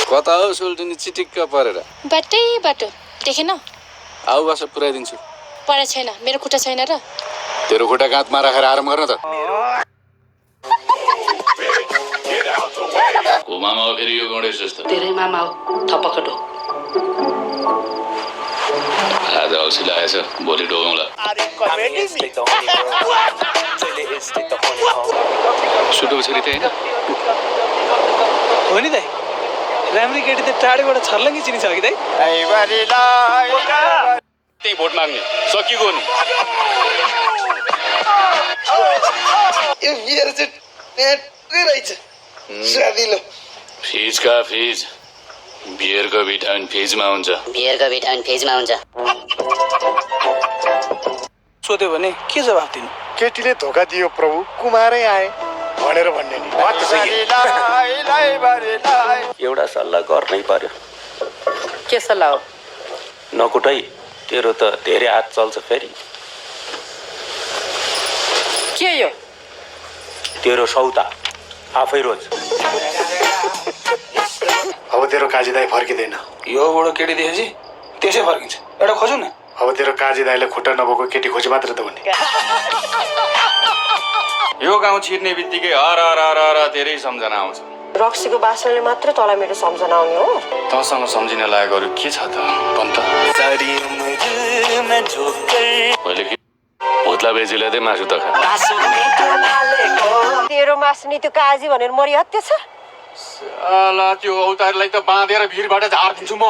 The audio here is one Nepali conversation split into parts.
कता हो सोल्टिनी चिटिक्क परेर बाटै बाटो देखेन आऊ बस पुऱ्याइदिन्छु पढा छैन मेरो खुट्टा छैन र तेरो खुट्टा गाँतमा राखेर आराम गर्न त को मामा हो फेरि यो गणेश जस्तो तेरै मामा हो थपकटो आज औसी लागेछ भोलि डोगाउँला सुटोको छोरी त होइन हो नि दाइ राम्री केटी त टाढेबाट छर्लङ्गी चिनिछ कि दाइ त्यही भोट माग्ने सकिएको नि यो बियर चाहिँ ट्याट्टै रहेछ स्वादिलो फिजका फिज बियरको भिटामिन फिजमा हुन्छ सोध्यो भने के जवाफ दिनु केटीले धोका दियो प्रभु कुमारै आए भनेर भन्ने नि एउटा सल्लाह गर्नै पर्यो के सल्लाह हो नकुटै तेरो त धेरै हात चल्छ फेरि के यो तेरो सौता आफै रोज अब तेरो काजी दाई फर्किँदैन यो बुढो केटी देखेपछि त्यसै फर्किन्छ एउटा खोजौ न अब तेरो काजी दाईलाई खुट्टा नभएको केटी खोजी मात्र त भन्ने यो गाउँ छिर्ने बित्तिकै हर हर हर हर धेरै सम्झना आउँछ रक्सीको बासनले मात्र तँलाई मेरो सम्झना आउने हो तँसँग सम्झिन लागेको अरू के छ त भन् त पहिले के भोत्ला बेजीलाई चाहिँ मासु त खा तेरो मास्ने त्यो काजी भनेर मरिहत्ते छ साला त्यो औतारलाई त बाँधेर भिरबाट झारिदिन्छु म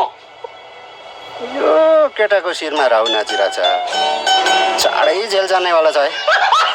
यो केटाको शिरमा राहु नाचिरहेछ चाँडै जेल जानेवाला छ है